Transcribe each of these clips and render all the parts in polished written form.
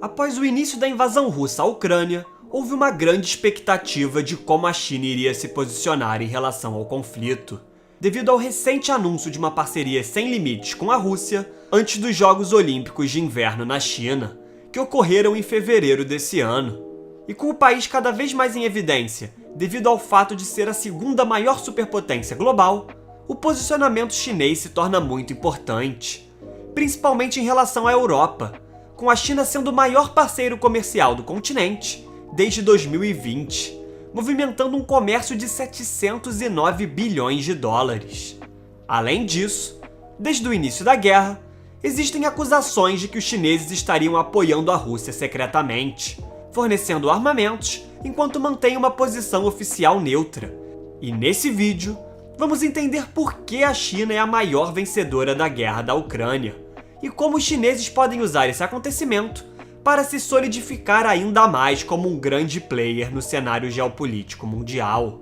Após o início da invasão russa à Ucrânia, houve uma grande expectativa de como a China iria se posicionar em relação ao conflito, devido ao recente anúncio de uma parceria sem limites com a Rússia antes dos Jogos Olímpicos de Inverno na China, que ocorreram em fevereiro desse ano. E com o país cada vez mais em evidência, devido ao fato de ser a segunda maior superpotência global, o posicionamento chinês se torna muito importante, principalmente em relação à Europa, com a China sendo o maior parceiro comercial do continente desde 2020, movimentando um comércio de 709 bilhões de dólares. Além disso, desde o início da guerra, existem acusações de que os chineses estariam apoiando a Rússia secretamente, fornecendo armamentos enquanto mantém uma posição oficial neutra. E nesse vídeo, vamos entender por que a China é a maior vencedora da guerra da Ucrânia e como os chineses podem usar esse acontecimento para se solidificar ainda mais como um grande player no cenário geopolítico mundial.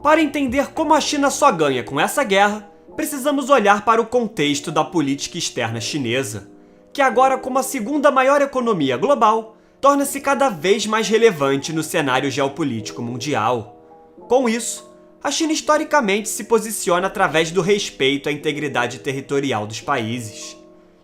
Para entender como a China só ganha com essa guerra, precisamos olhar para o contexto da política externa chinesa, que agora, como a segunda maior economia global, torna-se cada vez mais relevante no cenário geopolítico mundial. Com isso, a China historicamente se posiciona através do respeito à integridade territorial dos países.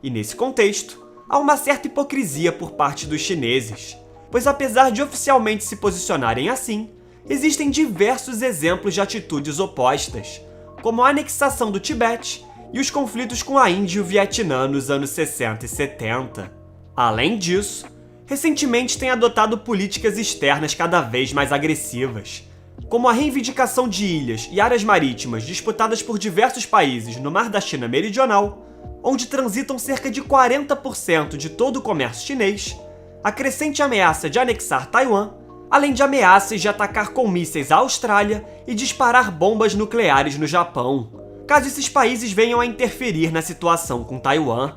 E nesse contexto, há uma certa hipocrisia por parte dos chineses, pois apesar de oficialmente se posicionarem assim, existem diversos exemplos de atitudes opostas, como a anexação do Tibete e os conflitos com a Índia e o Vietnã nos anos 60 e 70. Além disso, recentemente tem adotado políticas externas cada vez mais agressivas, como a reivindicação de ilhas e áreas marítimas disputadas por diversos países no Mar da China Meridional, onde transitam cerca de 40% de todo o comércio chinês, a crescente ameaça de anexar Taiwan, além de ameaças de atacar com mísseis a Austrália e disparar bombas nucleares no Japão, caso esses países venham a interferir na situação com Taiwan.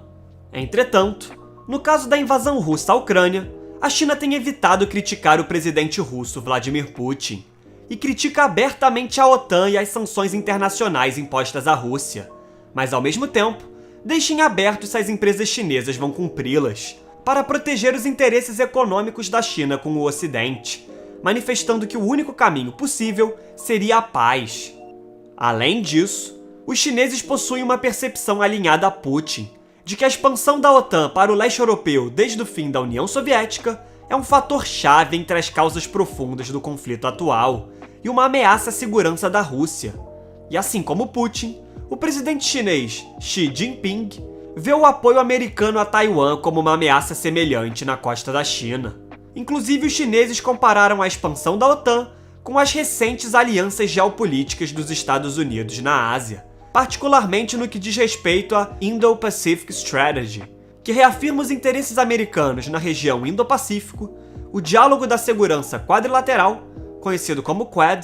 Entretanto, no caso da invasão russa à Ucrânia, a China tem evitado criticar o presidente russo Vladimir Putin e critica abertamente a OTAN e as sanções internacionais impostas à Rússia, mas ao mesmo tempo, deixa em aberto se as empresas chinesas vão cumpri-las, para proteger os interesses econômicos da China com o Ocidente, manifestando que o único caminho possível seria a paz. Além disso, os chineses possuem uma percepção alinhada a Putin, de que a expansão da OTAN para o leste europeu desde o fim da União Soviética é um fator-chave entre as causas profundas do conflito atual e uma ameaça à segurança da Rússia. E assim como Putin, o presidente chinês Xi Jinping vê o apoio americano a Taiwan como uma ameaça semelhante na costa da China. Inclusive, os chineses compararam a expansão da OTAN com as recentes alianças geopolíticas dos Estados Unidos na Ásia, particularmente no que diz respeito à Indo-Pacific Strategy, que reafirma os interesses americanos na região Indo-Pacífico, o Diálogo da Segurança Quadrilateral, conhecido como Quad,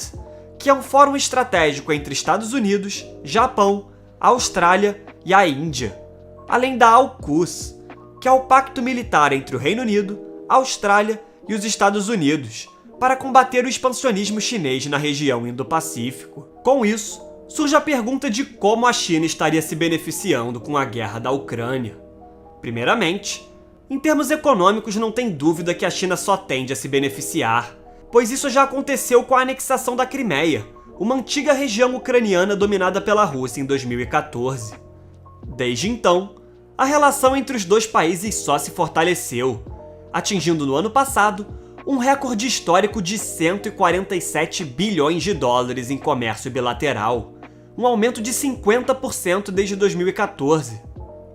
que é um fórum estratégico entre Estados Unidos, Japão, Austrália e a Índia, além da AUKUS, que é o pacto militar entre o Reino Unido, Austrália e os Estados Unidos, para combater o expansionismo chinês na região Indo-Pacífico. Com isso, surge a pergunta de como a China estaria se beneficiando com a guerra da Ucrânia. Primeiramente, em termos econômicos, não tem dúvida que a China só tende a se beneficiar, pois isso já aconteceu com a anexação da Crimeia, uma antiga região ucraniana dominada pela Rússia em 2014. Desde então, a relação entre os dois países só se fortaleceu, atingindo no ano passado um recorde histórico de 147 bilhões de dólares em comércio bilateral, um aumento de 50% desde 2014.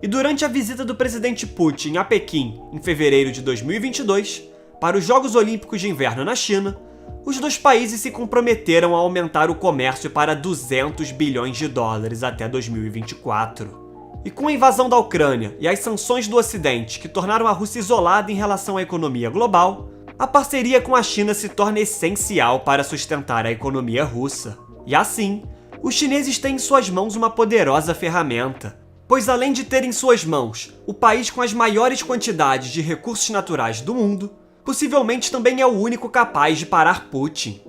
E durante a visita do presidente Putin a Pequim, em fevereiro de 2022, para os Jogos Olímpicos de Inverno na China, os dois países se comprometeram a aumentar o comércio para 200 bilhões de dólares até 2024. E com a invasão da Ucrânia e as sanções do Ocidente que tornaram a Rússia isolada em relação à economia global, a parceria com a China se torna essencial para sustentar a economia russa. E assim, os chineses têm em suas mãos uma poderosa ferramenta, pois além de ter em suas mãos o país com as maiores quantidades de recursos naturais do mundo, possivelmente também é o único capaz de parar Putin.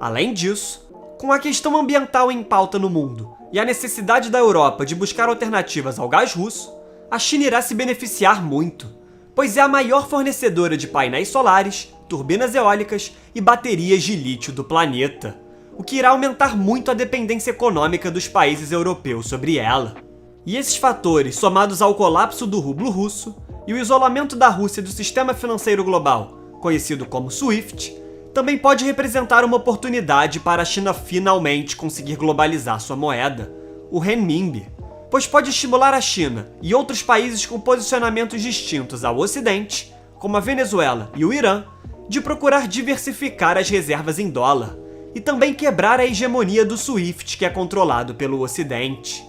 Além disso, com a questão ambiental em pauta no mundo e a necessidade da Europa de buscar alternativas ao gás russo, a China irá se beneficiar muito, pois é a maior fornecedora de painéis solares, turbinas eólicas e baterias de lítio do planeta, o que irá aumentar muito a dependência econômica dos países europeus sobre ela. E esses fatores, somados ao colapso do rublo russo e o isolamento da Rússia do sistema financeiro global, conhecido como SWIFT, também pode representar uma oportunidade para a China finalmente conseguir globalizar sua moeda, o renminbi, pois pode estimular a China e outros países com posicionamentos distintos ao Ocidente, como a Venezuela e o Irã, de procurar diversificar as reservas em dólar e também quebrar a hegemonia do SWIFT, que é controlado pelo Ocidente.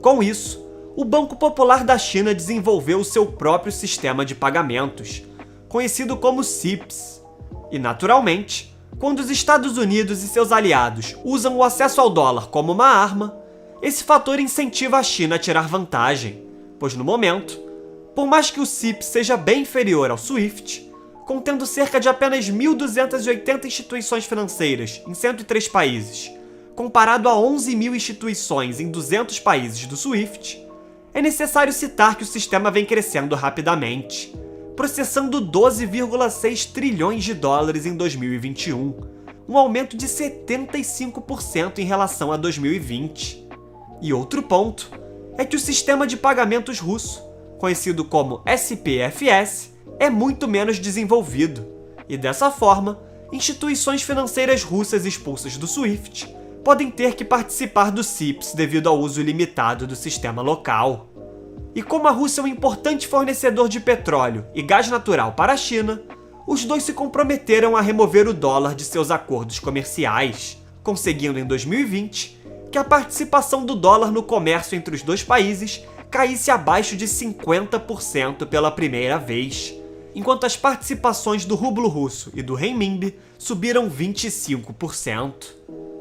Com isso, o Banco Popular da China desenvolveu o seu próprio sistema de pagamentos, conhecido como CIPS. E, naturalmente, quando os Estados Unidos e seus aliados usam o acesso ao dólar como uma arma, esse fator incentiva a China a tirar vantagem, pois no momento, por mais que o CIPS seja bem inferior ao SWIFT, contendo cerca de apenas 1.280 instituições financeiras em 103 países, comparado a 11.000 instituições em 200 países do SWIFT, é necessário citar que o sistema vem crescendo rapidamente, processando 12,6 trilhões de dólares em 2021, um aumento de 75% em relação a 2020. E outro ponto é que o sistema de pagamentos russo, conhecido como SPFS, é muito menos desenvolvido, e dessa forma, instituições financeiras russas expulsas do SWIFT podem ter que participar do CIPS devido ao uso limitado do sistema local. E como a Rússia é um importante fornecedor de petróleo e gás natural para a China, os dois se comprometeram a remover o dólar de seus acordos comerciais, conseguindo em 2020 que a participação do dólar no comércio entre os dois países caísse abaixo de 50% pela primeira vez, enquanto as participações do rublo russo e do renminbi subiram 25%.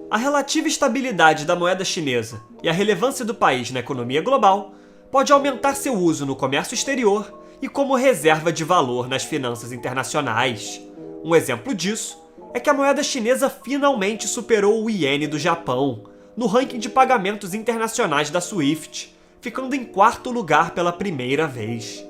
A relativa estabilidade da moeda chinesa e a relevância do país na economia global pode aumentar seu uso no comércio exterior e como reserva de valor nas finanças internacionais. Um exemplo disso é que a moeda chinesa finalmente superou o iene do Japão no ranking de pagamentos internacionais da SWIFT, ficando em quarto lugar pela primeira vez.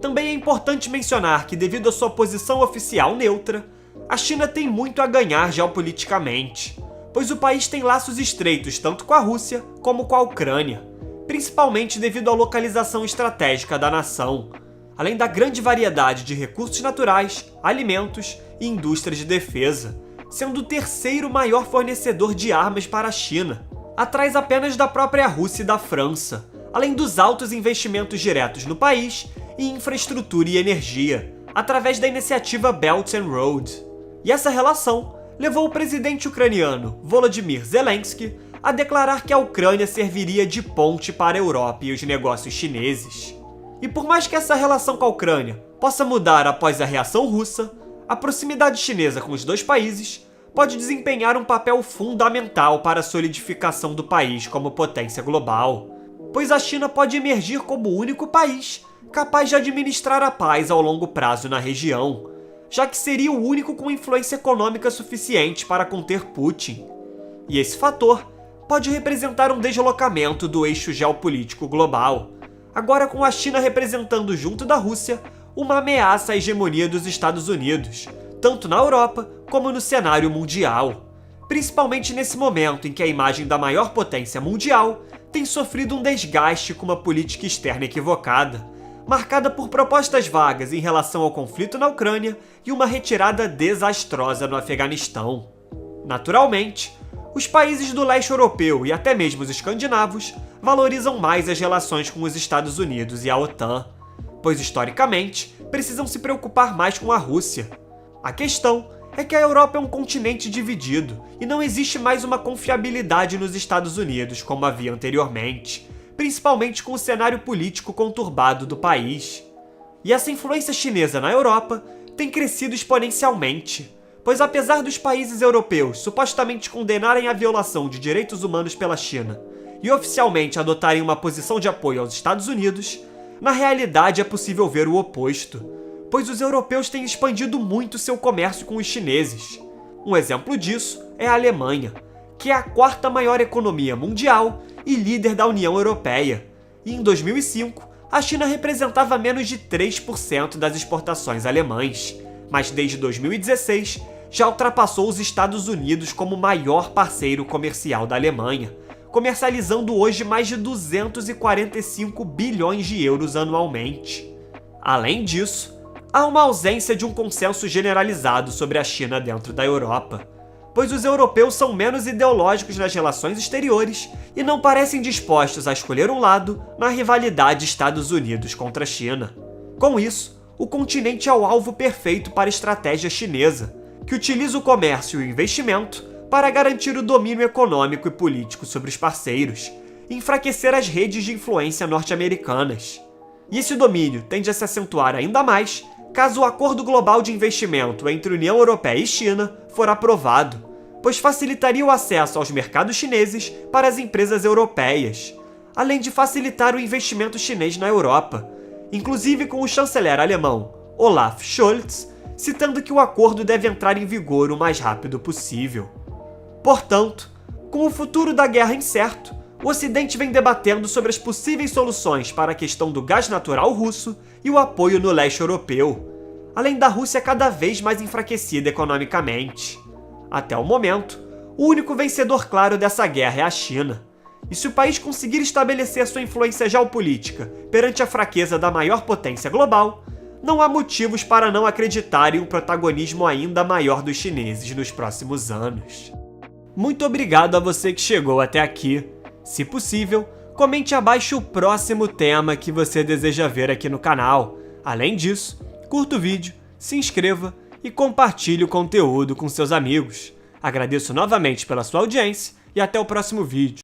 Também é importante mencionar que, devido à sua posição oficial neutra, a China tem muito a ganhar geopoliticamente, pois o país tem laços estreitos tanto com a Rússia como com a Ucrânia, principalmente devido à localização estratégica da nação, além da grande variedade de recursos naturais, alimentos e indústrias de defesa, sendo o terceiro maior fornecedor de armas para a China, atrás apenas da própria Rússia e da França, além dos altos investimentos diretos no país em infraestrutura e energia, através da iniciativa Belt and Road. E essa relação levou o presidente ucraniano Volodymyr Zelensky a declarar que a Ucrânia serviria de ponte para a Europa e os negócios chineses. E por mais que essa relação com a Ucrânia possa mudar após a reação russa, a proximidade chinesa com os dois países pode desempenhar um papel fundamental para a solidificação do país como potência global, pois a China pode emergir como o único país capaz de administrar a paz ao longo prazo na região, já que seria o único com influência econômica suficiente para conter Putin. E esse fator pode representar um deslocamento do eixo geopolítico global, agora com a China representando junto da Rússia uma ameaça à hegemonia dos Estados Unidos, tanto na Europa como no cenário mundial, principalmente nesse momento em que a imagem da maior potência mundial tem sofrido um desgaste com uma política externa equivocada, marcada por propostas vagas em relação ao conflito na Ucrânia e uma retirada desastrosa no Afeganistão. Naturalmente, os países do leste europeu e até mesmo os escandinavos valorizam mais as relações com os Estados Unidos e a OTAN, pois historicamente precisam se preocupar mais com a Rússia. A questão é que a Europa é um continente dividido e não existe mais uma confiabilidade nos Estados Unidos como havia anteriormente, principalmente com o cenário político conturbado do país. E essa influência chinesa na Europa tem crescido exponencialmente, pois apesar dos países europeus supostamente condenarem a violação de direitos humanos pela China e oficialmente adotarem uma posição de apoio aos Estados Unidos, na realidade é possível ver o oposto, pois os europeus têm expandido muito seu comércio com os chineses. Um exemplo disso é a Alemanha, que é a quarta maior economia mundial e líder da União Europeia, e em 2005 a China representava menos de 3% das exportações alemãs, mas desde 2016 já ultrapassou os Estados Unidos como o maior parceiro comercial da Alemanha, comercializando hoje mais de 245 bilhões de euros anualmente. Além disso, há uma ausência de um consenso generalizado sobre a China dentro da Europa, pois os europeus são menos ideológicos nas relações exteriores e não parecem dispostos a escolher um lado na rivalidade Estados Unidos contra a China. Com isso, o continente é o alvo perfeito para a estratégia chinesa, que utiliza o comércio e o investimento para garantir o domínio econômico e político sobre os parceiros e enfraquecer as redes de influência norte-americanas. E esse domínio tende a se acentuar ainda mais caso o Acordo Global de Investimento entre União Europeia e China for aprovado, pois facilitaria o acesso aos mercados chineses para as empresas europeias, além de facilitar o investimento chinês na Europa, inclusive com o chanceler alemão Olaf Scholz citando que o acordo deve entrar em vigor o mais rápido possível. Portanto, com o futuro da guerra incerto, o Ocidente vem debatendo sobre as possíveis soluções para a questão do gás natural russo e o apoio no leste europeu, além da Rússia cada vez mais enfraquecida economicamente. Até o momento, o único vencedor claro dessa guerra é a China, e se o país conseguir estabelecer sua influência geopolítica perante a fraqueza da maior potência global, não há motivos para não acreditar em um protagonismo ainda maior dos chineses nos próximos anos. Muito obrigado a você que chegou até aqui. Se possível, comente abaixo o próximo tema que você deseja ver aqui no canal. Além disso, curta o vídeo, se inscreva e compartilhe o conteúdo com seus amigos. Agradeço novamente pela sua audiência e até o próximo vídeo.